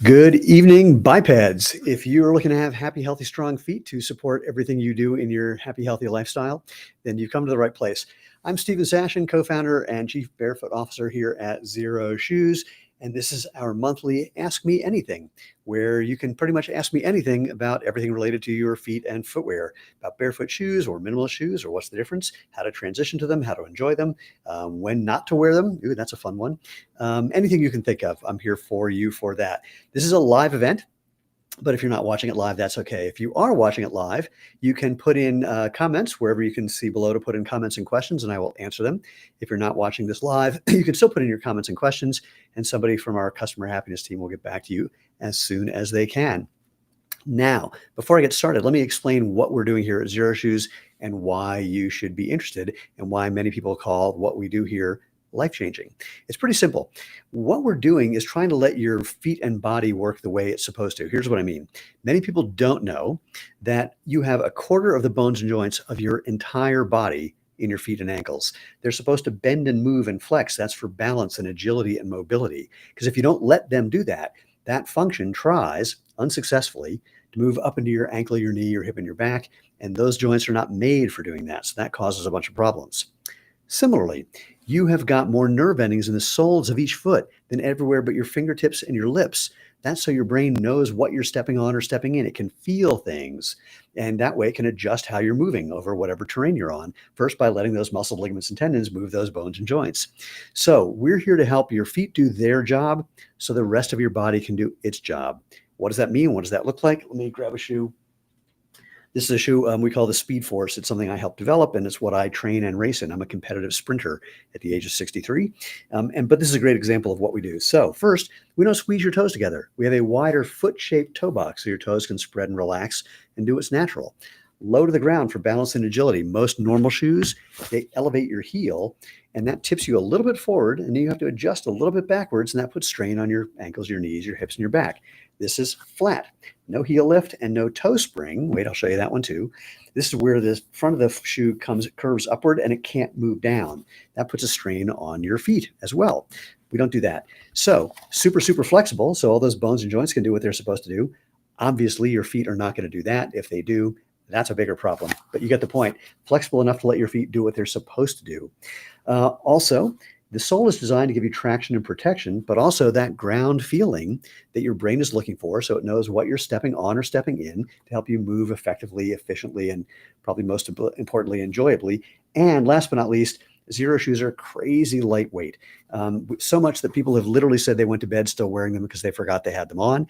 Good evening, bipeds. If you're looking to have happy, healthy, strong feet to support everything you do in your happy, healthy lifestyle, then you've come to the right place. I'm Stephen Sashen, co-founder and chief barefoot officer here at Xero Shoes, and this is our monthly Ask Me Anything, where you can pretty much ask me anything about everything related to your feet and footwear, about barefoot shoes or minimalist shoes, or what's the difference, how to transition to them, how to enjoy them, when not to wear them. Ooh, that's a fun one. Anything you can think of, I'm here for you for that. This is a live event, but if you're not watching it live, that's okay. If you are watching it live, you can put in comments wherever you can see below to put in comments and questions, and I will answer them. If you're not watching this live, you can still put in your comments and questions, and somebody from our customer happiness team will get back to you as soon as they can. Now, before I get started, let me explain what we're doing here at Xero Shoes and why you should be interested and why many people call what we do here life-changing. It's pretty simple. What we're doing is trying to let your feet and body work the way it's supposed to. Here's what I mean. Many people don't know that you have a quarter of the bones and joints of your entire body in your feet and ankles. They're supposed to bend and move and flex. That's for balance and agility and mobility. Because if you don't let them do that, that function tries unsuccessfully to move up into your ankle, your knee, your hip, and your back. And those joints are not made for doing that. So that causes a bunch of problems. Similarly, you have got more nerve endings in the soles of each foot than everywhere but your fingertips and your lips. That's so your brain knows what you're stepping on or stepping in. It can feel things, and that way it can adjust how you're moving over whatever terrain you're on, first by letting those muscles, ligaments, and tendons move those bones and joints. So we're here to help your feet do their job so the rest of your body can do its job. What does that mean? What does that look like? Let me grab a shoe. This is a shoe we call the Speed Force. It's something I helped develop, and it's what I train and race in. I'm a competitive sprinter at the age of 63. But this is a great example of what we do. So first, we don't squeeze your toes together. We have a wider foot-shaped toe box so your toes can spread and relax and do what's natural. Low to the ground for balance and agility. Most normal shoes, they elevate your heel, and that tips you a little bit forward, and then you have to adjust a little bit backwards, and that puts strain on your ankles, your knees, your hips, and your back. This is flat. No heel lift and no toe spring. Wait, I'll show you that one too. This is where the front of the shoe curves upward and it can't move down. That puts a strain on your feet as well. We don't do that. So super, super flexible. So all those bones and joints can do what they're supposed to do. Obviously, your feet are not going to do that. If they do, that's a bigger problem. But you get the point. Flexible enough to let your feet do what they're supposed to do. Also, the sole is designed to give you traction and protection, but also that ground feeling that your brain is looking for, so it knows what you're stepping on or stepping in to help you move effectively, efficiently, and probably most importantly, enjoyably. And last but not least, Xero shoes are crazy lightweight, so much that people have literally said they went to bed still wearing them because they forgot they had them on.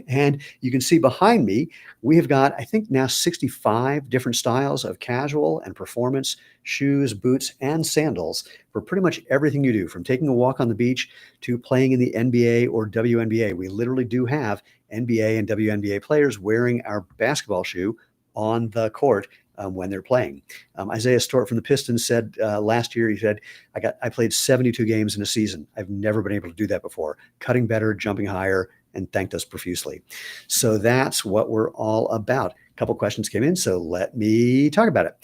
And you can see behind me, we have got, I think now 65 different styles of casual and performance shoes, boots, and sandals for pretty much everything you do, from taking a walk on the beach to playing in the NBA or WNBA. We literally do have NBA and WNBA players wearing our basketball shoe on the court when they're playing. Isaiah Stewart from the Pistons said last year, he said, I played 72 games in a season. I've never been able to do that before. Cutting better, jumping higher, and thanked us profusely. So that's what we're all about. A couple questions came in, so let me talk about it.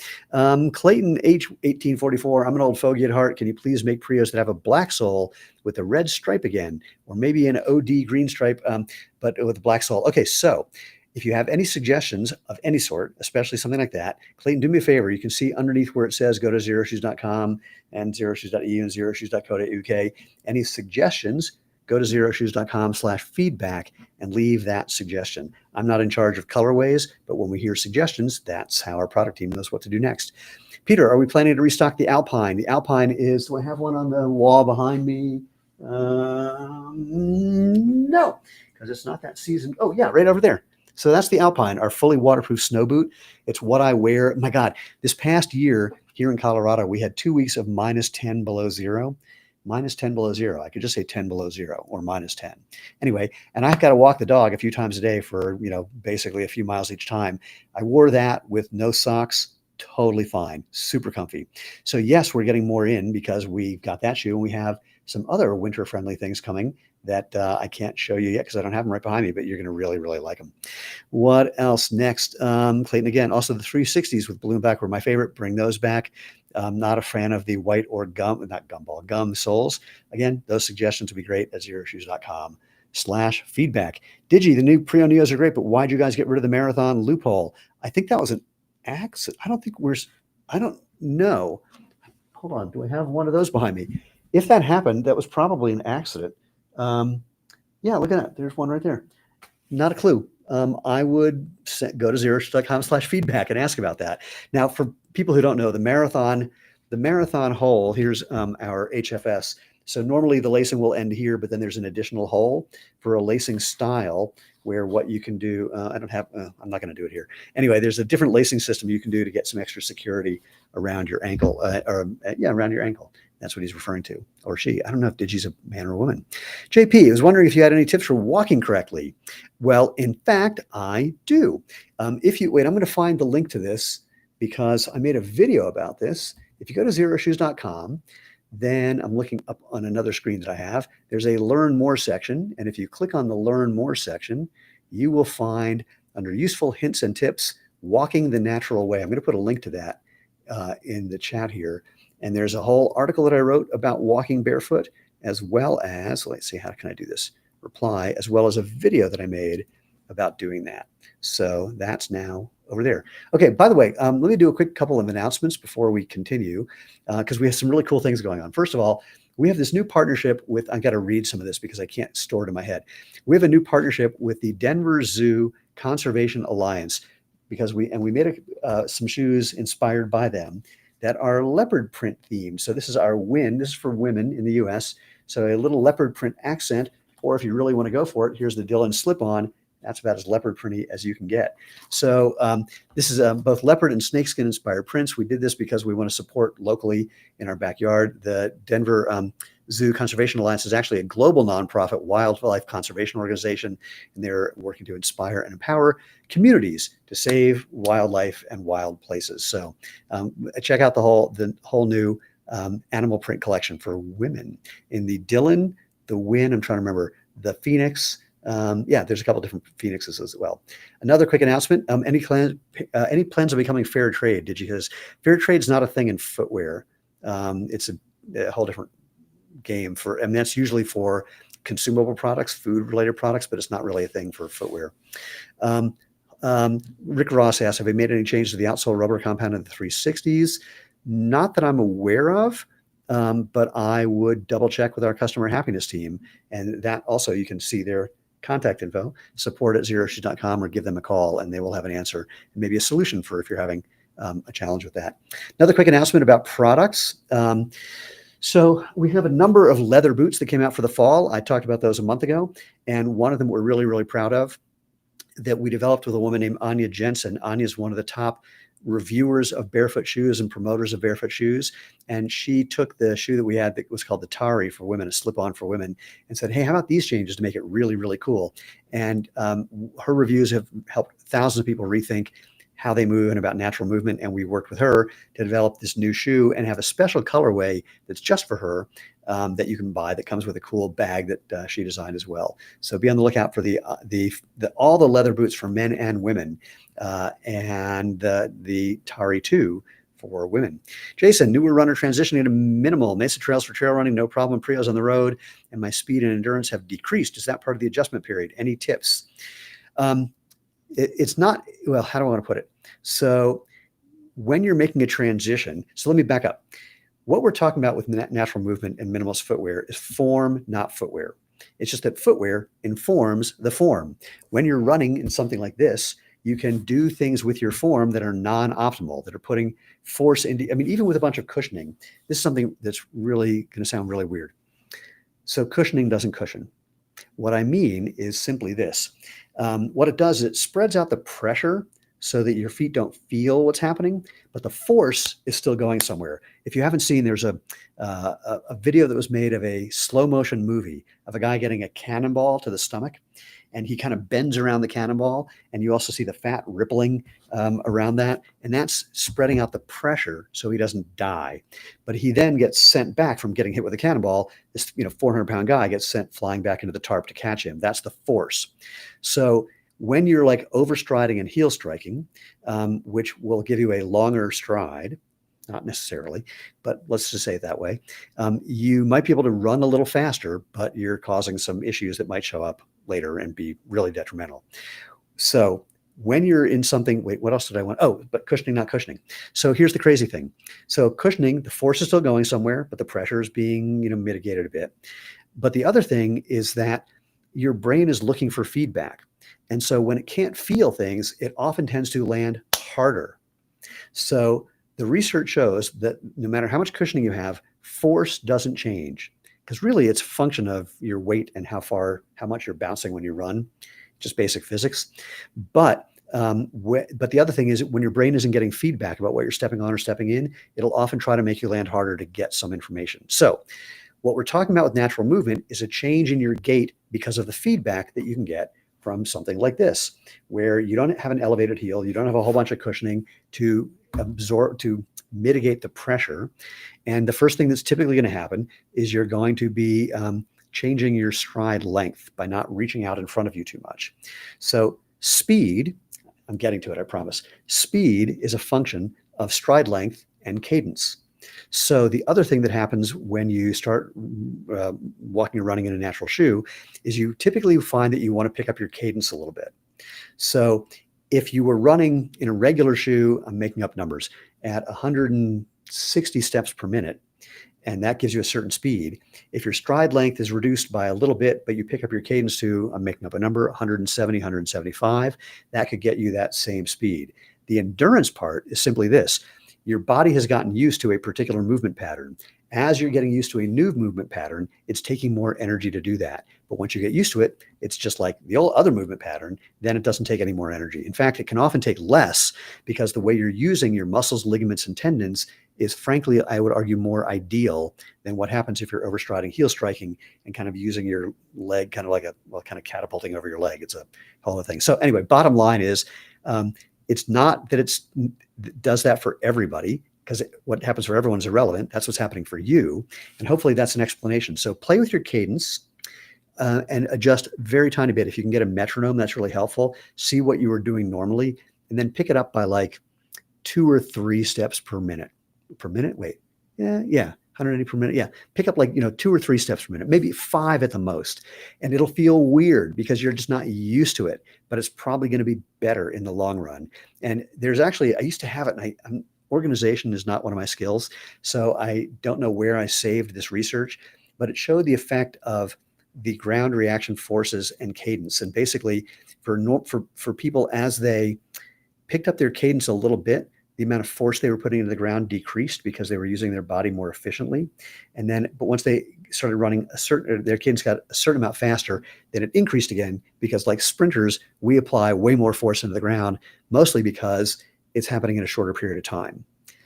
Clayton H. 1844, I'm an old fogey at heart. Can you please make Prios that have a black sole with a red stripe again, or maybe an OD green stripe, but with a black sole? Okay, so if you have any suggestions of any sort, especially something like that, Clayton, do me a favor. You can see underneath where it says go to xeroshoes.com and xeroshoes.eu and xeroshoes.co.uk. Any suggestions, go to xeroshoes.com/feedback and leave that suggestion. I'm not in charge of colorways, but when we hear suggestions, that's how our product team knows what to do next. Peter, are we planning to restock the Alpine? The Alpine is, do I have one on the wall behind me? No, because it's not that season. Oh yeah, right over there. So that's the Alpine, our fully waterproof snow boot. It's what I wear. My God, this past year here in Colorado, we had 2 weeks of -10 below zero. -10 below zero. I could just say 10 below zero or -10. Anyway, and I've got to walk the dog a few times a day for, basically a few miles each time. I wore that with no socks, totally fine, super comfy. So yes, we're getting more in because we got that shoe and we have some other winter-friendly things coming that I can't show you yet because I don't have them right behind me, but you're going to really, really like them. What else next? Clayton again, also the 360s with balloon back were my favorite. Bring those back. I'm not a fan of the white or gum soles. Again, those suggestions would be great at xeroshoes.com minimalist.com/feedback. Digi, the new Prio Neos are great, but why'd you guys get rid of the marathon loophole? I think that was an accident. I don't know. Hold on. Do I have one of those behind me? If that happened, that was probably an accident. Yeah, look at that. There's one right there. Not a clue. I would go to xero.com/feedback and ask about that. Now, for people who don't know, the marathon hole, here's our HFS. So normally the lacing will end here, but then there's an additional hole for a lacing style where what you can do, I'm not going to do it here. Anyway, there's a different lacing system you can do to get some extra security around your ankle, around your ankle. That's what he's referring to, or she. I don't know if Digi's a man or a woman. JP, I was wondering if you had any tips for walking correctly. Well, in fact, I do. I'm going to find the link to this because I made a video about this. If you go to xeroshoes.com, then I'm looking up on another screen that I have. There's a Learn More section. And if you click on the Learn More section, you will find under Useful Hints and Tips, Walking the Natural Way. I'm going to put a link to that in the chat here. And there's a whole article that I wrote about walking barefoot, as well as, let's see, how can I do this? Reply, as well as a video that I made about doing that. So that's now over there. Okay, by the way, let me do a quick couple of announcements before we continue, because we have some really cool things going on. First of all, we have this new partnership with, I've got to read some of this because I can't store it in my head. We have a new partnership with the Denver Zoo Conservation Alliance, because we made some shoes inspired by them that are leopard print themed. So this is our win. This is for women in the US. So a little leopard print accent, or if you really want to go for it, here's the Dylan slip-on. That's about as leopard printy as you can get. So this is both leopard and snakeskin inspired prints. We did this because we want to support locally in our backyard. The Denver Zoo Conservation Alliance is actually a global nonprofit wildlife conservation organization, and they're working to inspire and empower communities to save wildlife and wild places. So check out the whole new animal print collection for women in the Dylan, the Win, I'm trying to remember, the Phoenix. There's a couple different Phoenixes as well. Another quick announcement, any plans on becoming fair trade? Because fair trade is not a thing in footwear. It's a whole different game that's usually for consumable products, food related products, but it's not really a thing for footwear. Rick Ross asked, have we made any changes to the outsole rubber compound in the 360s? Not that I'm aware of. But I would double check with our customer happiness team, and that also you can see their contact info, support@xeroshoes.com, or give them a call and they will have an answer and maybe a solution for if you're having a challenge with that. Another quick announcement about products. So we have a number of leather boots that came out for the fall. I talked about those a month ago, and one of them we're really, really proud of that we developed with a woman named Anya Jensen. Anya is one of the top reviewers of barefoot shoes and promoters of barefoot shoes. And she took the shoe that we had that was called the Tari for women, a slip-on for women, and said, hey, how about these changes to make it really, really cool? And her reviews have helped thousands of people rethink how they move and about natural movement. And we worked with her to develop this new shoe and have a special colorway that's just for her that you can buy that comes with a cool bag that she designed as well. So be on the lookout for all the leather boots for men and women and the Tari 2 for women. Jason, newer runner transitioning to minimal. Mesa trails for trail running, no problem. Prios on the road, and my speed and endurance have decreased. Is that part of the adjustment period? Any tips? It's not, well, how do I want to put it? So when you're making a transition, so let me back up. What we're talking about with natural movement and minimalist footwear is form, not footwear. It's just that footwear informs the form. When you're running in something like this, you can do things with your form that are non-optimal, that are putting force into, even with a bunch of cushioning, this is something that's really going to sound really weird. So cushioning doesn't cushion. What I mean is simply this. What it does is it spreads out the pressure so that your feet don't feel what's happening, but the force is still going somewhere. If you haven't seen, there's a video that was made of a slow motion movie of a guy getting a cannonball to the stomach, and he kind of bends around the cannonball, and you also see the fat rippling around that, and that's spreading out the pressure so he doesn't die. But he then gets sent back from getting hit with a cannonball. This 400-pound guy gets sent flying back into the tarp to catch him. That's the force. So when you're like overstriding and heel striking, which will give you a longer stride, not necessarily, but let's just say it that way. You might be able to run a little faster, but you're causing some issues that might show up later and be really detrimental. So when you're in something, wait, what else did I want? Oh, but cushioning, not cushioning. So here's the crazy thing. So cushioning, the force is still going somewhere, but the pressure is being, mitigated a bit. But the other thing is that your brain is looking for feedback. And so when it can't feel things, it often tends to land harder. So the research shows that no matter how much cushioning you have, force doesn't change, because really it's a function of your weight and how much you're bouncing when you run, just basic physics. But the other thing is, when your brain isn't getting feedback about what you're stepping on or stepping in, it'll often try to make you land harder to get some information. So what we're talking about with natural movement is a change in your gait because of the feedback that you can get from something like this, where you don't have an elevated heel, you don't have a whole bunch of cushioning to mitigate the pressure. And the first thing that's typically going to happen is you're going to be changing your stride length by not reaching out in front of you too much. So speed, I'm getting to it, I promise. Speed is a function of stride length and cadence. So the other thing that happens when you start walking or running in a natural shoe is you typically find that you want to pick up your cadence a little bit. So if you were running in a regular shoe, I'm making up numbers, at 160 steps per minute, and that gives you a certain speed. If your stride length is reduced by a little bit, but you pick up your cadence to, I'm making up a number, 170, 175, that could get you that same speed. The endurance part is simply this. Your body has gotten used to a particular movement pattern. As you're getting used to a new movement pattern, it's taking more energy to do that. But once you get used to it, it's just like the old other movement pattern, then it doesn't take any more energy. In fact, it can often take less, because the way you're using your muscles, ligaments, and tendons is, frankly, I would argue, more ideal than what happens if you're overstriding, heel striking, and kind of using your leg kind of like kind of catapulting over your leg. It's a whole other thing. So anyway, bottom line is, it's not that it does that for everybody, because what happens for everyone is irrelevant. That's what's happening for you. And hopefully that's an explanation. So play with your cadence and adjust very tiny bit. If you can get a metronome, that's really helpful. See what you were doing normally, and then pick it up by like 2 or 3 steps per minute. Per minute? Wait. Yeah. 180 per minute. Yeah. Pick up like, 2 or 3 steps per minute, maybe 5 at the most. And it'll feel weird because you're just not used to it, but it's probably going to be better in the long run. And there's actually, I used to have it, and organization is not one of my skills, so I don't know where I saved this research, but it showed the effect of the ground reaction forces and cadence. And basically for people, as they picked up their cadence a little bit, the amount of force they were putting into the ground decreased because they were using their body more efficiently. But once they started running their cadence got a certain amount faster, then it increased again, because like sprinters, we apply way more force into the ground, mostly because it's happening in a shorter period of time.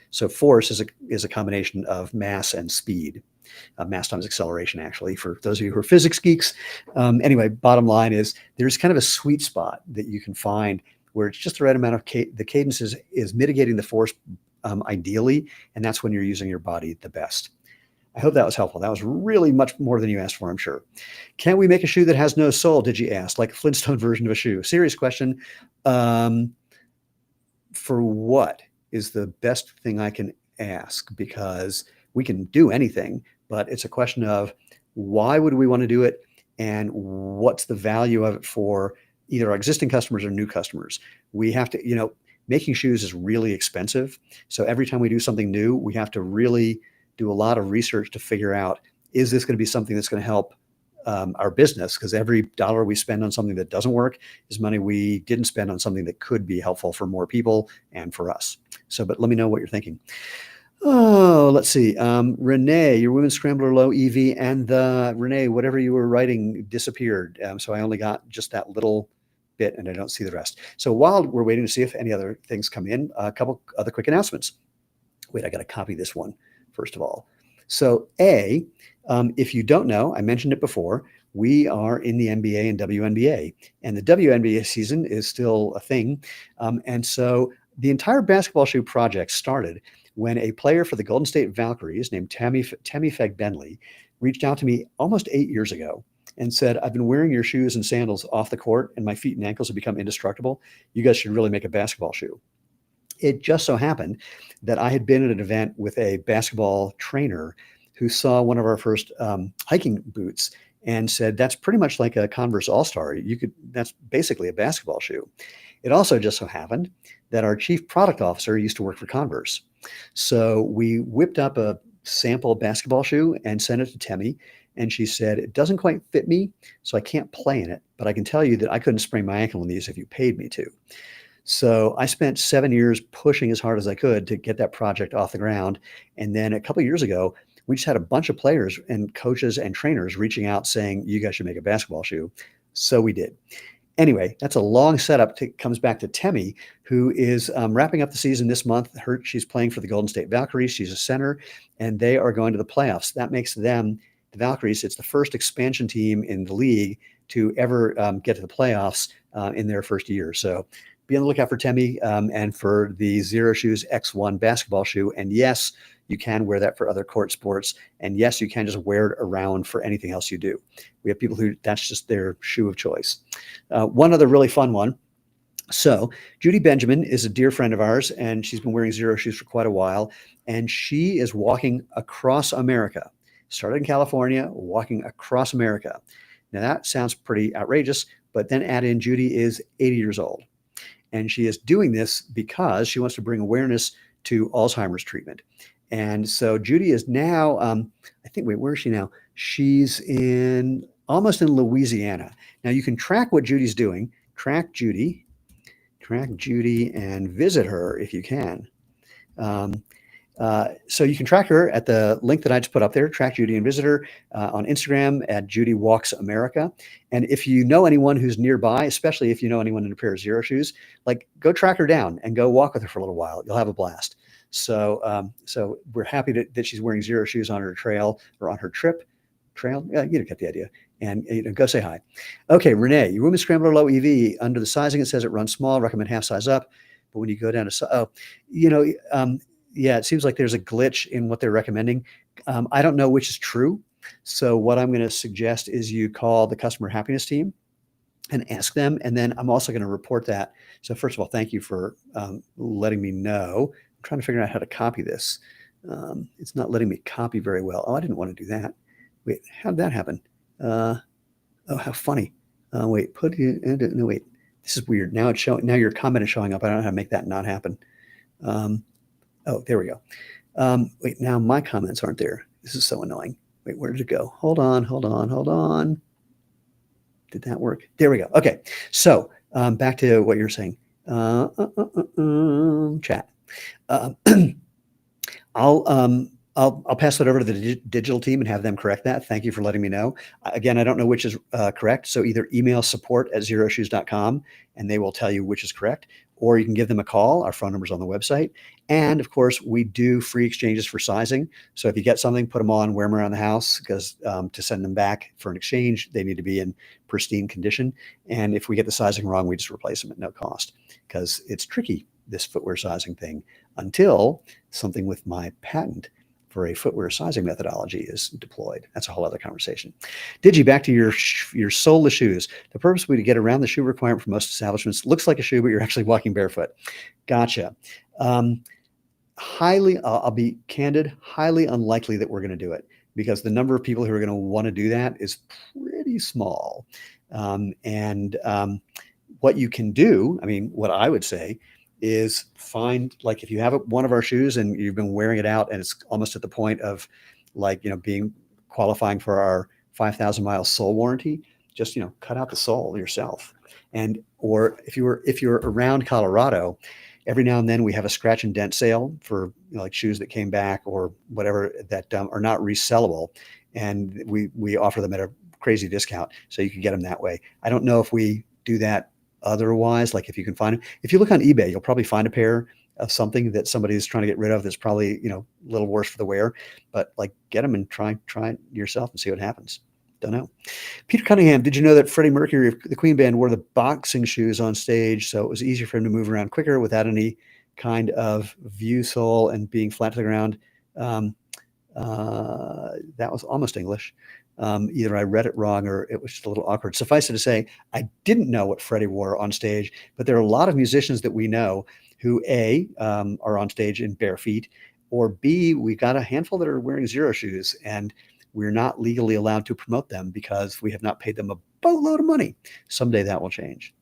So force is a combination of mass and speed, mass times acceleration, actually, for those of you who are physics geeks. Anyway, bottom line is, there's kind of a sweet spot that you can find where it's just the right amount of the cadence is mitigating the force ideally, and that's when you're using your body the best. I hope that was helpful. That was really much more than you asked for, I'm sure. Can we make a shoe that has no sole, did you ask? Like a Flintstone version of a shoe? Serious question. For what is the best thing I can ask? Because we can do anything, but it's a question of why would we want to do it, and what's the value of it for either our existing customers or new customers. We have to, making shoes is really expensive. So every time we do something new, we have to really do a lot of research to figure out, is this going to be something that's going to help our business? Because every dollar we spend on something that doesn't work is money we didn't spend on something that could be helpful for more people and for us. So, but let me know what you're thinking. Oh, let's see. Renee, your women's scrambler low EV, and Renee, whatever you were writing disappeared. So I only got just that little bit, and I don't see the rest. So while we're waiting to see if any other things come in, a couple other quick announcements. Wait, I got to copy this one first of all. So if you don't know, I mentioned it before, we are in the NBA and WNBA, and the WNBA season is still a thing. And so the entire basketball shoe project started when a player for the Golden State Valkyries named Tammy Fegbenley reached out to me almost 8 years ago and said, I've been wearing your shoes and sandals off the court, and my feet and ankles have become indestructible. You guys should really make a basketball shoe. It just so happened that I had been at an event with a basketball trainer who saw one of our first hiking boots and said, "That's pretty much like a Converse All-Star. That's basically a basketball shoe." It also just so happened that our chief product officer used to work for Converse. So we whipped up a sample basketball shoe and sent it to Temmie. And she said, "It doesn't quite fit me, so I can't play in it. But I can tell you that I couldn't sprain my ankle in these if you paid me to." So I spent 7 years pushing as hard as I could to get that project off the ground. And then a couple of years ago, we just had a bunch of players and coaches and trainers reaching out saying, "You guys should make a basketball shoe." So we did. Anyway, that's a long setup. Comes back to Temmie, who is wrapping up the season this month. She's playing for the Golden State Valkyries. She's a center, and they are going to the playoffs. That makes them, the Valkyries, it's the first expansion team in the league to ever get to the playoffs in their first year. So be on the lookout for Temmie and for the Xero Shoes X1 basketball shoe. And yes, you can wear that for other court sports. And yes, you can just wear it around for anything else you do. We have people who that's just their shoe of choice. One other really fun one. So Judy Benjamin is a dear friend of ours, and she's been wearing Xero shoes for quite a while. And she is walking across America, started in California, walking across America. Now that sounds pretty outrageous, but then add in Judy is 80 years old. And she is doing this because she wants to bring awareness to Alzheimer's treatment. And so Judy is now, I think, wait, where is she now? She's almost in Louisiana. Now you can track what Judy's doing, track Judy and visit her if you can. So you can track her at the link that I just put up there, track Judy and visit her on Instagram at Judy Walks America. And if you know anyone who's nearby, especially if you know anyone in a pair of Xero shoes, like go track her down and go walk with her for a little while. You'll have a blast. So we're happy that she's wearing Xero shoes on her trail or on her trip. Trail, yeah, you get the idea. And go say hi. Okay, Renee, your Women's Scrambler Low EV, under the sizing, it says it runs small, recommend half size up. But when you go down to, yeah, it seems like there's a glitch in what they're recommending. I don't know which is true. So what I'm going to suggest is you call the customer happiness team and ask them. And then I'm also going to report that. So first of all, thank you for letting me know. I'm trying to figure out how to copy this. It's not letting me copy very well. Oh, I didn't want to do that. Wait, how did that happen? Oh, how funny. Wait, no, wait, this is weird. Now it's showing, now your comment is showing up. I don't know how to make that not happen. Oh, there we go. Wait, now my comments aren't there. This is so annoying. Wait, where did it go? Hold on. Did that work? There we go. Okay. So back to what you're saying. Chat. I'll pass that over to the digital team and have them correct that. Thank you for letting me know. Again, I don't know which is correct. So either email support@xeroshoes.com and they will tell you which is correct, or you can give them a call. Our phone number's on the website. And of course, we do free exchanges for sizing. So if you get something, put them on, wear them around the house, because to send them back for an exchange, they need to be in pristine condition. And if we get the sizing wrong, we just replace them at no cost, because it's tricky, this footwear sizing thing, until something with my patent for a footwear sizing methodology is deployed. That's a whole other conversation. Digi, back to your soleless shoes. The purpose would be to get around the shoe requirement for most establishments. Looks like a shoe, but you're actually walking barefoot. Gotcha. I'll be candid, highly unlikely that we're going to do it, because the number of people who are going to want to do that is pretty small. What you can do, I mean, what I would say is find, like, if you have one of our shoes and you've been wearing it out and it's almost at the point of, like, being qualifying for our 5,000 mile sole warranty, just, cut out the sole yourself. Or if you're around Colorado, every now and then we have a scratch and dent sale for like shoes that came back or whatever that are not resellable. And we offer them at a crazy discount, so you can get them that way. I don't know if we do that otherwise. Like, if you can find them, if you look on eBay, you'll probably find a pair of something that somebody's trying to get rid of that's probably, a little worse for the wear, but like, get them and try it yourself and see what happens. Don't know. Peter Cunningham, did you know that Freddie Mercury of the Queen Band wore the boxing shoes on stage, so it was easier for him to move around quicker without any kind of view sole and being flat to the ground? That was almost English. Either I read it wrong or it was just a little awkward. Suffice it to say, I didn't know what Freddie wore on stage, but there are a lot of musicians that we know who A, are on stage in bare feet, or B, we got a handful that are wearing Xero shoes, and we're not legally allowed to promote them because we have not paid them a boatload of money. Someday that will change.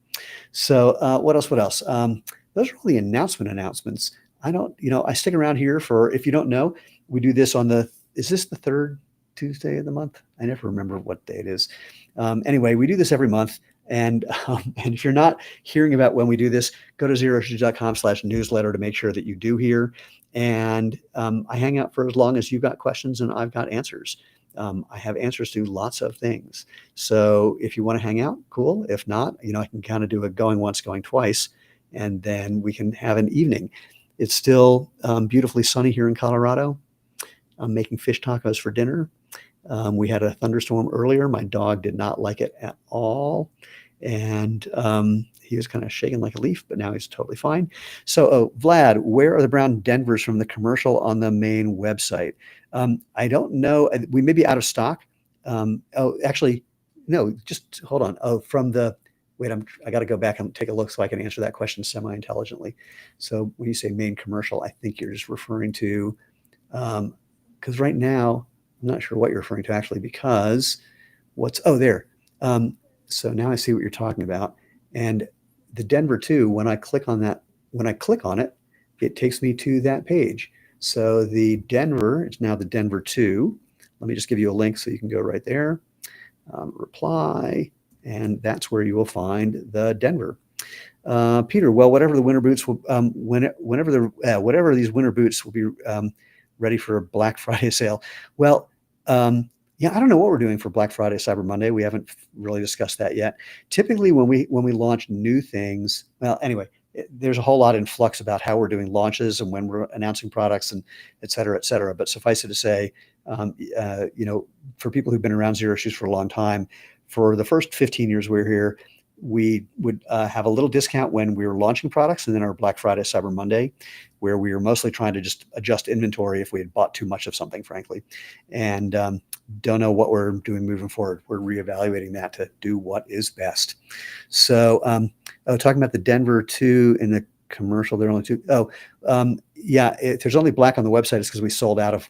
So what else? What else? Those are all the announcements. I stick around here for, if you don't know, we do this on is this the third Tuesday of the month? I never remember what day it is. Anyway, we do this every month. And if you're not hearing about when we do this, go to xeroshoes.com/newsletter to make sure that you do hear. And I hang out for as long as you've got questions and I've got answers. I have answers to lots of things. So if you want to hang out, cool. If not, I can kind of do a going once, going twice, and then we can have an evening. It's still beautifully sunny here in Colorado. I'm making fish tacos for dinner. We had a thunderstorm earlier. My dog did not like it at all. And he was kind of shaking like a leaf, but now he's totally fine. So, Vlad, where are the brown Denvers from the commercial on the main website? I don't know. We may be out of stock. Actually, no, just hold on. Wait, I got to go back and take a look so I can answer that question semi-intelligently. So when you say main commercial, I think you're just referring to, because right now, I'm not sure what you're referring to actually, because there. So now I see what you're talking about. And the Denver 2, when I click on it, it takes me to that page. So the Denver, it's now the Denver 2. Let me just give you a link so you can go right there. Reply, and that's where you will find the Denver. Peter, well, whatever the winter boots will, whatever these winter boots will be ready for a Black Friday sale. Well, yeah, I don't know what we're doing for Black Friday, Cyber Monday. We haven't really discussed that yet. Typically, when we launch new things, well, anyway, there's a whole lot in flux about how we're doing launches and when we're announcing products and et cetera, et cetera. But suffice it to say, for people who've been around Xero Shoes for a long time, for the first 15 years we were here, we would have a little discount when we were launching products, and then our Black Friday, Cyber Monday, where we were mostly trying to just adjust inventory if we had bought too much of something, frankly. And don't know what we're doing moving forward. We're reevaluating that to do what is best. So talking about the Denver 2 in the commercial, there are only 2. If there's only black on the website, it's because we sold out of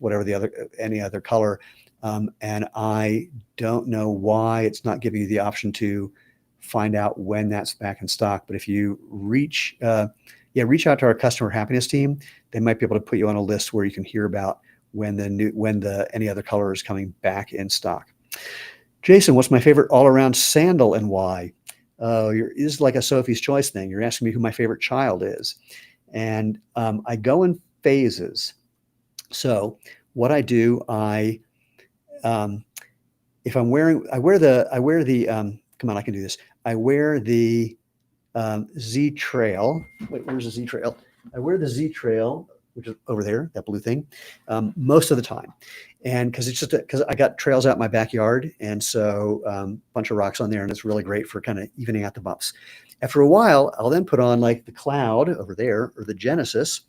any other color. And I don't know why it's not giving you the option to find out when that's back in stock. But if you reach out to our customer happiness team, they might be able to put you on a list where you can hear about when any other color is coming back in stock. Jason, what's my favorite all-around sandal and why? This is like a Sophie's Choice thing. You're asking me who my favorite child is. And I go in phases. So what I do, if I'm wearing, I wear the come on, I can do this. I wear the Z Trail. Wait, where's the Z Trail? I wear the Z Trail, which is over there, that blue thing, most of the time. And because I got trails out in my backyard, and so a bunch of rocks on there, and it's really great for kind of evening out the bumps. After a while, I'll then put on like the Cloud over there, or the Genesis,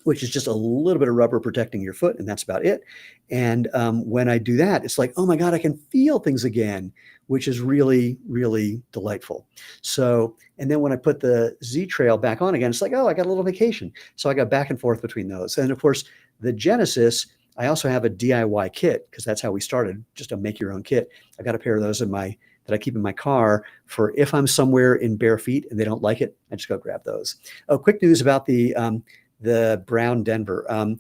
which is just a little bit of rubber protecting your foot, and that's about it. And when I do that, it's like, oh my God, I can feel things again, which is really, really delightful. So, and then when I put the Z Trail back on again, it's like, oh, I got a little vacation. So I got back and forth between those. And of course, the Genesis, I also have a DIY kit, because that's how we started, just a make your own kit. I got a pair of those that I keep in my car for if I'm somewhere in bare feet and they don't like it, I just go grab those. Oh, quick news about the brown Denver.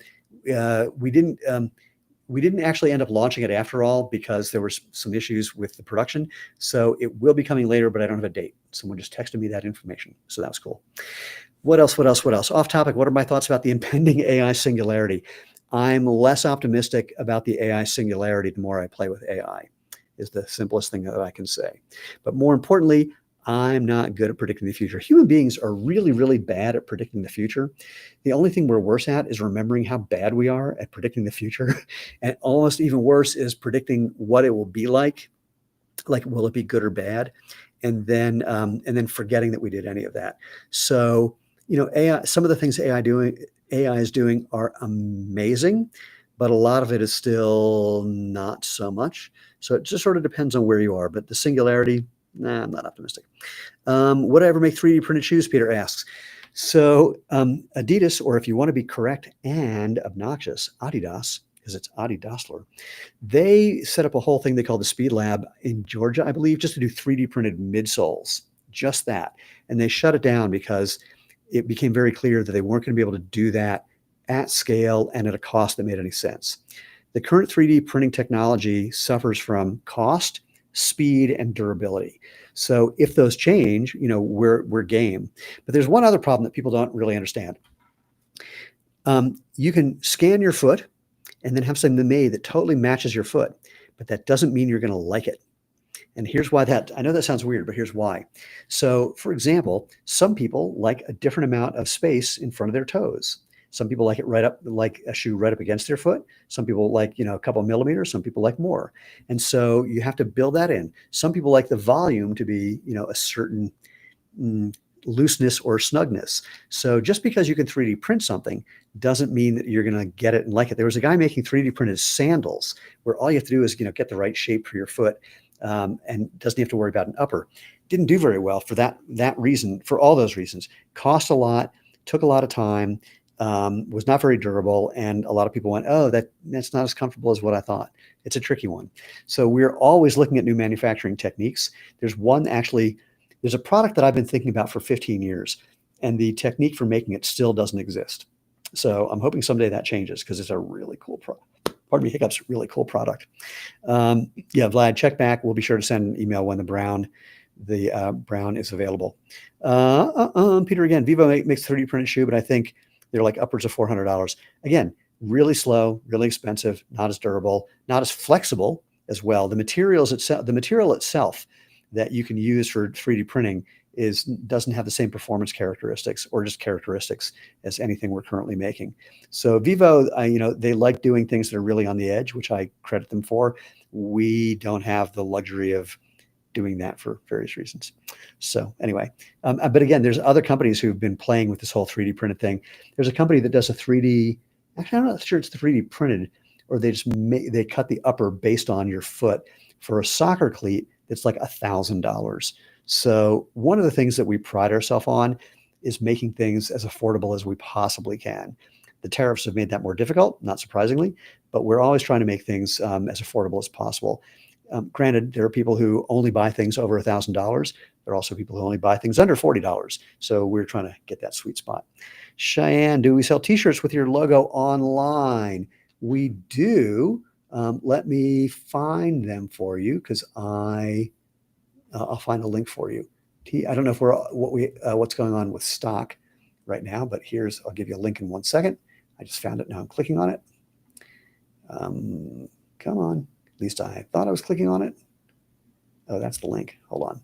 We didn't actually end up launching it after all, because there were some issues with the production. So it will be coming later, but I don't have a date. Someone just texted me that information. So that was cool. What else? Off topic. What are my thoughts about the impending AI singularity? I'm less optimistic about the AI singularity the more I play with AI, is the simplest thing that I can say. But more importantly, I'm not good at predicting the future. Human beings are really, really bad at predicting the future. The only thing we're worse at is remembering how bad we are at predicting the future. And almost even worse is predicting what it will be like will it be good or bad? And then forgetting that we did any of that. So, AI, some of the things AI is doing are amazing, but a lot of it is still not so much. So it just sort of depends on where you are. But the singularity, I'm not optimistic. Would I ever make 3D printed shoes? Peter asks. So Adidas, or if you want to be correct and obnoxious, Adidas, because it's Adi Dassler, they set up a whole thing they call the Speed Lab in Georgia, I believe, just to do 3D printed midsoles, just that. And they shut it down because it became very clear that they weren't going to be able to do that at scale and at a cost that made any sense. The current 3D printing technology suffers from cost, speed, and durability. So if those change, we're game. But there's one other problem that people don't really understand. You can scan your foot and then have something made that totally matches your foot, but that doesn't mean you're going to like it. And here's why I know that sounds weird, but here's why. So for example, some people like a different amount of space in front of their toes. Some people like it right up, like a shoe right up against their foot. Some people like, a couple of millimeters. Some people like more. And so you have to build that in. Some people like the volume to be, a certain looseness or snugness. So just because you can 3D print something doesn't mean that you're going to get it and like it. There was a guy making 3D printed sandals where all you have to do is, get the right shape for your foot, and doesn't have to worry about an upper. Didn't do very well for that reason, for all those reasons. Cost a lot, took a lot of time, was not very durable, and a lot of people went, oh, that's not as comfortable as what I thought. It's a tricky one. So we're always looking at new manufacturing techniques. There's a product that I've been thinking about for 15 years, and the technique for making it still doesn't exist. So I'm hoping someday that changes because it's a really cool really cool product. Yeah, Vlad, check back. We'll be sure to send an email when the brown is available. Peter, again, Vivo makes 3D printed shoe, but I think they're like upwards of $400. Again, really slow, really expensive, not as durable, not as flexible as well. The material itself that you can use for 3D printing doesn't have the same performance characteristics or just characteristics as anything we're currently making. So Vivo, they like doing things that are really on the edge, which I credit them for. We don't have the luxury of doing that for various reasons. So anyway, but again, there's other companies who've been playing with this whole 3D printed thing. There's a company that does actually, I'm not sure it's 3D printed, or they cut the upper based on your foot for a soccer cleat. It's like $1,000. So one of the things that we pride ourselves on is making things as affordable as we possibly can. The tariffs have made that more difficult, not surprisingly, but we're always trying to make things as affordable as possible. Granted, there are people who only buy things over $1,000. There are also people who only buy things under $40. So we're trying to get that sweet spot. Cheyenne, do we sell t-shirts with your logo online? We do. Let me find them for you because I'll find a link for you. I don't know if what's going on with stock right now, but I'll give you a link in 1 second. I just found it now. I'm clicking on it. Come on. At least I thought I was clicking on it. Oh, that's the link. Hold on.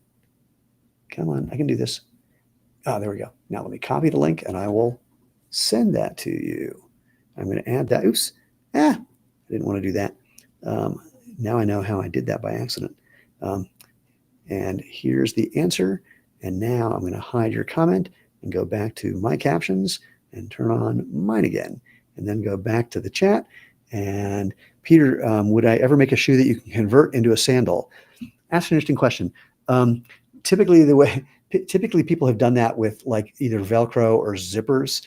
Come on. I can do this. There we go. Now let me copy the link and I will send that to you. I'm going to add that. Oops. I didn't want to do that. Now I know how I did that by accident. And here's the answer. And now I'm going to hide your comment and go back to my captions and turn on mine again, and then go back to the chat. And Peter, would I ever make a shoe that you can convert into a sandal? That's an interesting question. Typically people have done that with like either Velcro or zippers.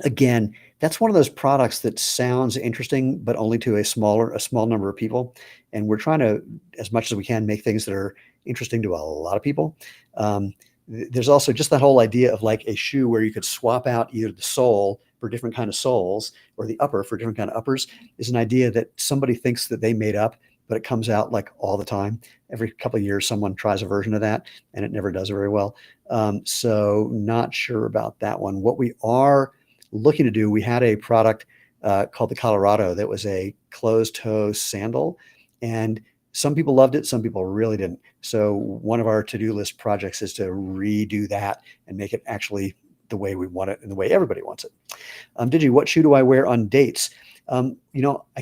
Again, that's one of those products that sounds interesting, but only to a small number of people. And we're trying to, as much as we can, make things that are interesting to a lot of people. There's also just that whole idea of like a shoe where you could swap out either the sole for different kind of soles or the upper for different kind of uppers is an idea that somebody thinks that they made up, but it comes out like all the time. Every couple of years, someone tries a version of that and it never does very well. So not sure about that one. What we are looking to do, we had a product called the Colorado that was a closed toe sandal, and some people loved it, some people really didn't. So one of our to-do list projects is to redo that and make it actually the way we want it and the way everybody wants it. Digi, what shoe do I wear on dates? I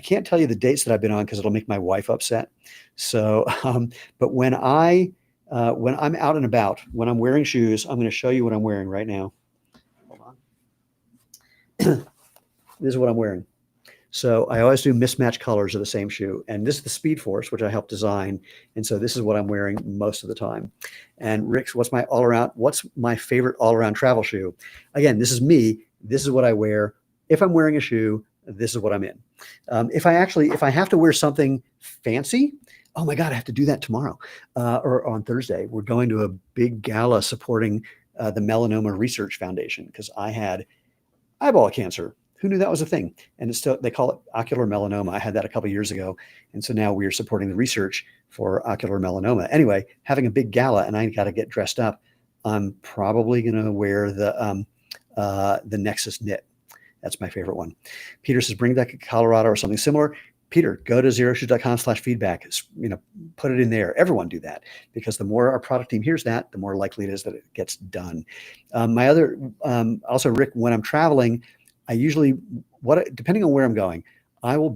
can't tell you the dates that I've been on because it'll make my wife upset. So, but when I'm out and about, when I'm wearing shoes, I'm going to show you what I'm wearing right now. Hold on. This is what I'm wearing. So I always do mismatched colors of the same shoe. And this is the Speed Force, which I helped design. And so this is what I'm wearing most of the time. And Rick, what's my favorite all-around travel shoe? Again, this is me. This is what I wear. If I'm wearing a shoe, this is what I'm in. If I have to wear something fancy, oh my God, I have to do that tomorrow or on Thursday. We're going to a big gala supporting the Melanoma Research Foundation because I had eyeball cancer. Who knew that was a thing? And it's still, they call it ocular melanoma. I had that a couple of years ago. And so now we are supporting the research for ocular melanoma. Anyway, having a big gala and I got to get dressed up. I'm probably going to wear the Nexus knit. That's my favorite one. Peter says, bring back Colorado or something similar. Peter, go to xeroshoes.com/feedback. Put it in there. Everyone do that because the more our product team hears that, the more likely it is that it gets done. Also, Rick, when I'm traveling, I usually, depending on where I'm going, I'll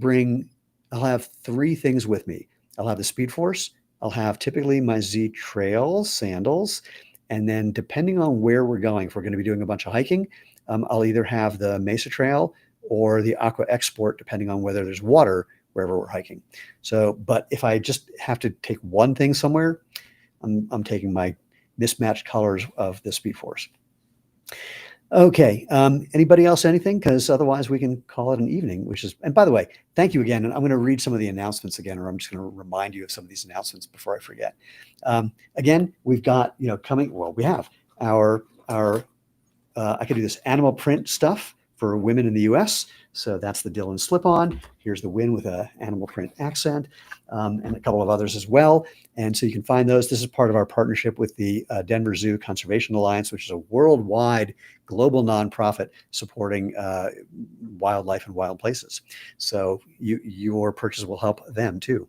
have 3 things with me. I'll have the Speed Force. I'll have typically my Z Trail sandals. And then depending on where we're going, if we're going to be doing a bunch of hiking, I'll either have the Mesa Trail or the Aqua Export, depending on whether there's water wherever we're hiking. So, but if I just have to take one thing somewhere, I'm taking my mismatched colors of the Speed Force. Okay. Anybody else anything? Because otherwise we can call it an evening, and by the way, thank you again. And I'm going to read some of the announcements again, or I'm just going to remind you of some of these announcements before I forget. Again, we've got, coming, well, we have our I could do this animal print stuff for women in the US. So that's the Dylan slip-on. Here's the Win with a animal print accent, and a couple of others as well. And so you can find those. This is part of our partnership with the Denver Zoo Conservation Alliance, which is a worldwide global nonprofit supporting wildlife and wild places. So your purchase will help them too.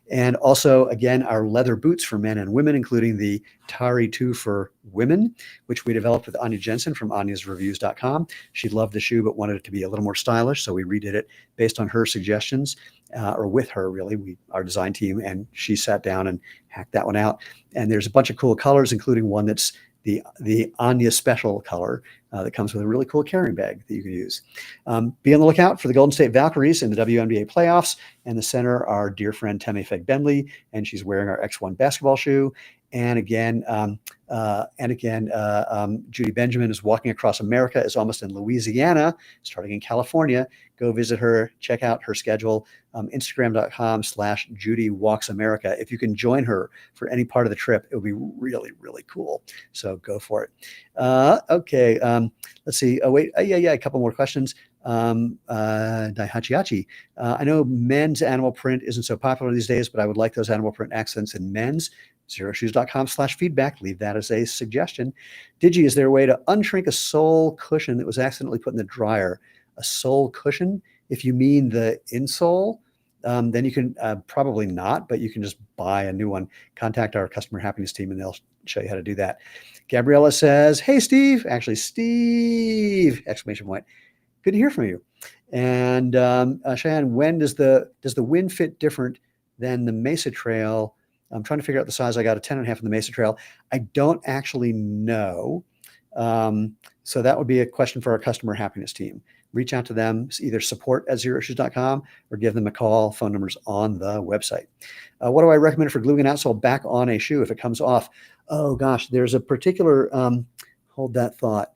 And also, again, our leather boots for men and women, including the Tari 2 for women, which we developed with Anya Jensen from anyasreviews.com. She loved the shoe, but wanted it to be a little more stylish. So we redid it based on her suggestions, or with her, really, our design team, and she sat down and hacked that one out. And there's a bunch of cool colors, including one that's the Anya special color that comes with a really cool carrying bag that you can use. Be on the lookout for the Golden State Valkyries in the WNBA playoffs. And the center, our dear friend Temme Feg-Benley, and she's wearing our X1 basketball shoe. And again, Judy Benjamin is walking across America, is almost in Louisiana, starting in California. Go visit her, check out her schedule, Instagram.com/Judy Walks America. If you can join her for any part of the trip, it would be really, really cool. So go for it. Okay, let's see. Oh, wait, yeah, a couple more questions. Daihachiachi. I know men's animal print isn't so popular these days, but I would like those animal print accents in men's. Xeroshoes.com/feedback. Leave that as a suggestion. Digi, is there a way to unshrink a sole cushion that was accidentally put in the dryer? A sole cushion? If you mean the insole, then you can probably not, but you can just buy a new one. Contact our customer happiness team and they'll show you how to do that. Gabriella says, hey, Steve. Actually, Steve! Exclamation point. Good to hear from you. And Cheyenne, when does the Win fit different than the Mesa Trail? I'm trying to figure out the size. I got a 10.5 in the Mesa Trail. I don't actually know. So that would be a question for our customer happiness team. Reach out to them, either support@xeroshoes.com or give them a call. Phone numbers on the website. What do I recommend for gluing an outsole back on a shoe if it comes off? Oh gosh, there's a particular, hold that thought.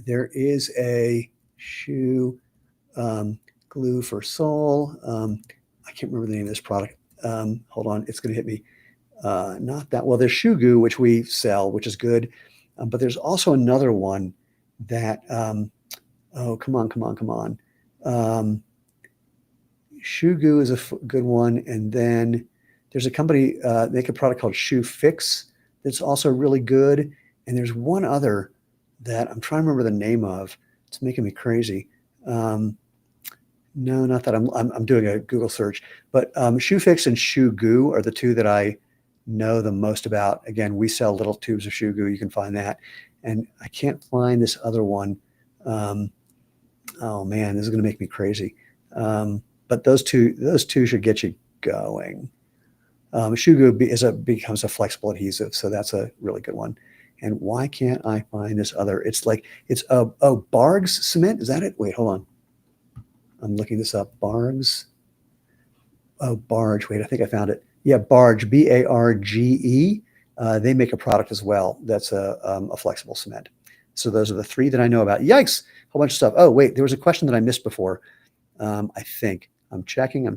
There is a shoe glue for sole. I can't remember the name of this product. Hold on, it's going to hit me. Not that well. There's Shoe Goo, which we sell, which is good, but there's also another one that. Oh, come on. Shoe Goo is a good one, and then there's a company make a product called Shoe Fix that's also really good. And there's one other that I'm trying to remember the name of. It's making me crazy. No, not that. I'm doing a Google search, but Shoe Fix and Shoe Goo are the two that I know the most about. Again, we sell little tubes of Shoe Goo. You can find that, and I can't find this other one. Oh man, this is going to make me crazy. But those two should get you going. Shoe Goo becomes a flexible adhesive, so that's a really good one. And why can't I find this other? It's Barg's cement. Is that it? Wait, hold on. I'm looking this up. Bargs. Oh, Barge. Wait, I think I found it. Yeah, Barge, Barge. They make a product as well that's a flexible cement. So those are the three that I know about. Yikes, a whole bunch of stuff. Oh, wait, there was a question that I missed before. I think I'm checking. No,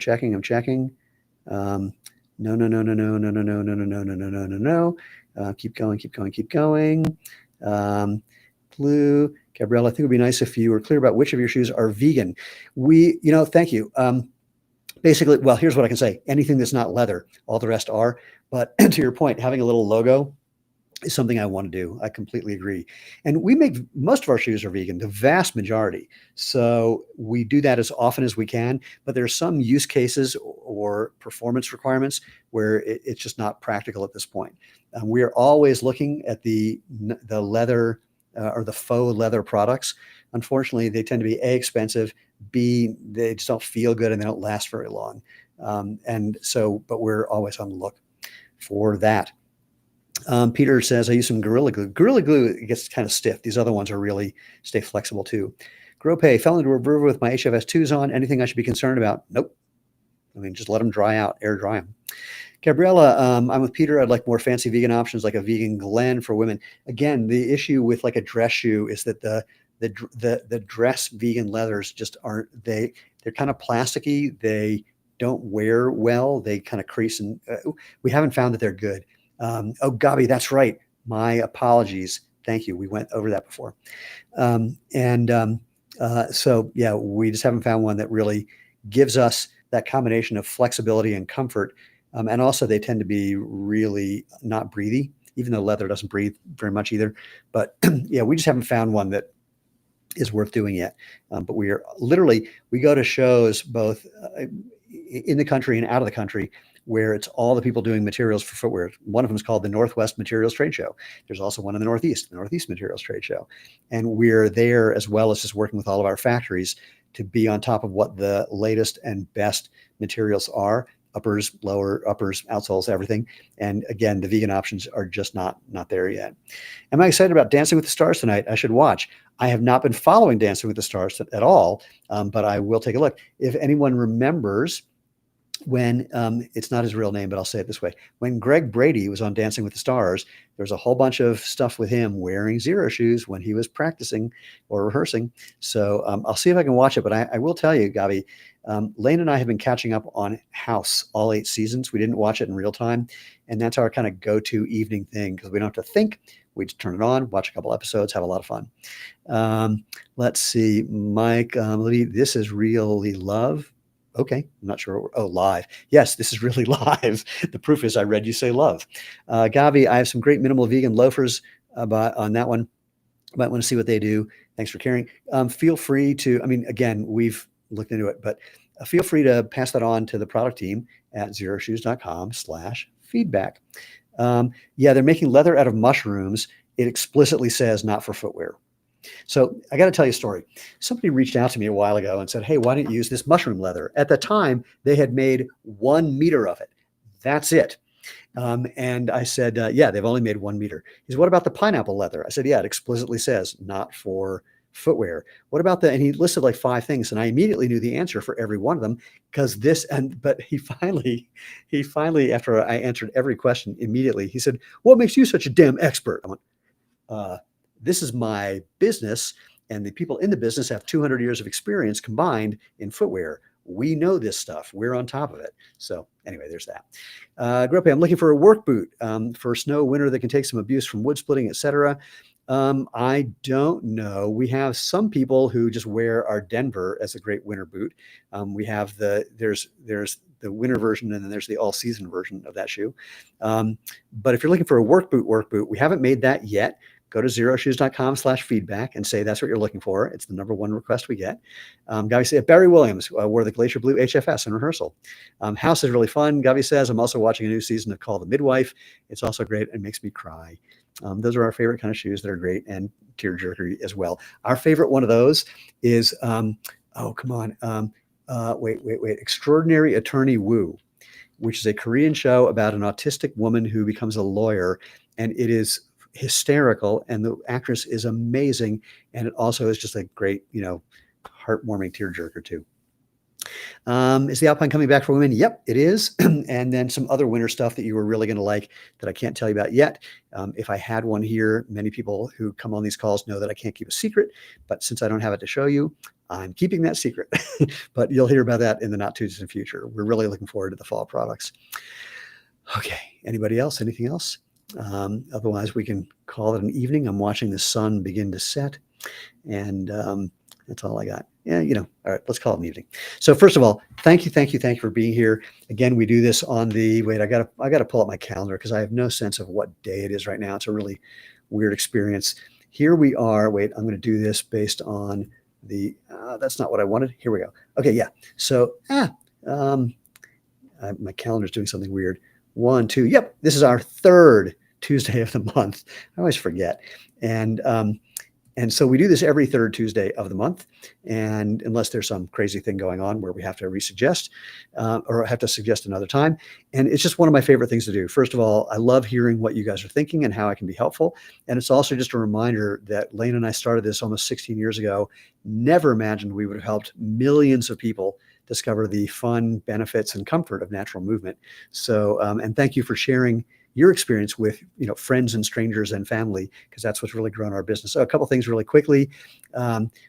no, no, no, no, no, no, no, no, no, no, no, no, no, no, no. Keep going. Blue, Gabriella, I think it would be nice if you were clear about which of your shoes are vegan. Thank you. Basically, well, here's what I can say. Anything that's not leather, all the rest are. But to your point, having a little logo is something I want to do. I completely agree. And we make most of our shoes are vegan, the vast majority. So we do that as often as we can. But there are some use cases or performance requirements where it's just not practical at this point. We are always looking at the leather or the faux leather products. Unfortunately, they tend to be A, expensive, B, they just don't feel good and they don't last very long. But we're always on the look for that. Peter says, I use some Gorilla Glue. Gorilla Glue, it gets kind of stiff. These other ones are really stay flexible too. Grope, fell into a river with my HFS 2s on. Anything I should be concerned about? Nope. I mean, just let them dry out, air dry them. Gabriella, I'm with Peter. I'd like more fancy vegan options like a vegan Glen for women. Again, the issue with like a dress shoe is that the dress vegan leathers just aren't, they're kind of plasticky. They don't wear well. They kind of crease and we haven't found that they're good. Oh, Gabi, that's right. My apologies. Thank you. We went over that before. So yeah, we just haven't found one that really gives us that combination of flexibility and comfort. And also they tend to be really not breathy, even though leather doesn't breathe very much either. But yeah, we just haven't found one that is worth doing yet. But we go to shows both in the country and out of the country where it's all the people doing materials for footwear. One of them is called the Northwest Materials Trade Show. There's also one in the Northeast Materials Trade Show. And we're there as well as just working with all of our factories to be on top of what the latest and best materials are. Uppers, lower uppers, outsoles, everything. And again, the vegan options are just not there yet. Am I excited about Dancing with the Stars tonight? I should watch. I have not been following Dancing with the Stars at all, but I will take a look. If anyone remembers when, it's not his real name, but I'll say it this way. When Greg Brady was on Dancing with the Stars, there was a whole bunch of stuff with him wearing Xero shoes when he was practicing or rehearsing. So I'll see if I can watch it, but I will tell you, Gabi, Lane and I have been catching up on House, all 8 seasons. We didn't watch it in real time. And that's our kind of go-to evening thing because we don't have to think. We just turn it on, watch a couple episodes, have a lot of fun. Let's see, Mike, this is really love. Okay, I'm not sure. Oh, live. Yes, this is really live. The proof is I read you say love. Gavi, I have some great minimal vegan loafers on that one. Might want to see what they do. Thanks for caring. Feel free to, again, we've looked into it, but feel free to pass that on to the product team at xeroshoes.com/feedback. Yeah, they're making leather out of mushrooms. It explicitly says not for footwear. So I got to tell you a story. Somebody reached out to me a while ago and said, hey, why don't you use this mushroom leather? At the time, they had made 1 meter of it. That's it. And I said, yeah, they've only made 1 meter. He said, what about the pineapple leather? I said, yeah, it explicitly says not for footwear. What about and he listed like 5 things. And I immediately knew the answer for every one of them because but he finally, after I answered every question immediately, he said, what makes you such a damn expert? I went, this is my business, and the people in the business have 200 years of experience combined in footwear. We know this stuff. We're on top of it. So anyway, there's that. Grope, I'm looking for a work boot for snow, winter that can take some abuse from wood splitting, etc. I don't know. We have some people who just wear our Denver as a great winter boot. We have there's the winter version, and then there's the all-season version of that shoe. But if you're looking for a work boot, we haven't made that yet. Go to xeroshoes.com/feedback and say that's what you're looking for. It's the #1 request we get. Gavi said, Barry Williams wore the Glacier Blue HFS in rehearsal. House is really fun. Gavi says, I'm also watching a new season of Call the Midwife. It's also great and makes me cry. Those are our favorite kind of shoes that are great and tearjerker as well. Our favorite one of those is, Extraordinary Attorney Woo, which is a Korean show about an autistic woman who becomes a lawyer, and it is hysterical, and the actress is amazing, and it also is just a great, heartwarming tearjerker too. Is the Alpine coming back for women? Yep, it is. And then some other winter stuff that you were really going to like that I can't tell you about yet. If I had one here, many people who come on these calls know that I can't keep a secret, but since I don't have it to show you, I'm keeping that secret. But you'll hear about that in the not too distant future. We're really looking forward to the fall products. Okay, anybody else? Anything else? Otherwise, we can call it an evening. I'm watching the sun begin to set, and that's all I got. Yeah, all right, let's call it an evening. So first of all, thank you for being here. Again, we do this on the, wait, I gotta pull up my calendar because I have no sense of what day it is right now. It's a really weird experience. Here we are. Wait, I'm gonna do this based on the, that's not what I wanted. Here we go. Okay, yeah. So, my calendar's doing something weird. 1, 2, yep, this is our third Tuesday of the month. I always forget. And so we do this every third Tuesday of the month. And unless there's some crazy thing going on where we have to resuggest or have to suggest another time. And it's just one of my favorite things to do. First of all, I love hearing what you guys are thinking and how I can be helpful. And it's also just a reminder that Lane and I started this almost 16 years ago, never imagined we would have helped millions of people discover the fun, benefits, and comfort of natural movement. So, and thank you for sharing your experience with friends and strangers and family, because that's what's really grown our business. So a couple things really quickly.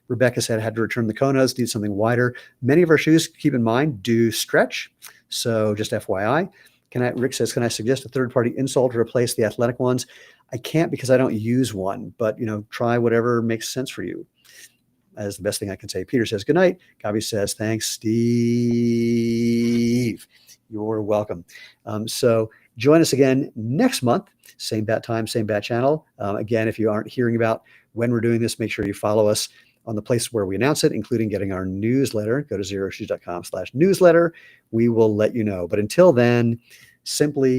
Rebecca said had to return the Konas, need something wider. Many of our shoes, keep in mind, do stretch. So just FYI. Rick says, can I suggest a third-party insole to replace the athletic ones? I can't because I don't use one, but try whatever makes sense for you. That is the best thing I can say. Peter says, good night. Gabi says, thanks, Steve. You're welcome. So join us again next month. Same bat time, same bat channel. Again, if you aren't hearing about when we're doing this, make sure you follow us on the place where we announce it, including getting our newsletter. Go to xeroshoes.com/newsletter. We will let you know. But until then, simply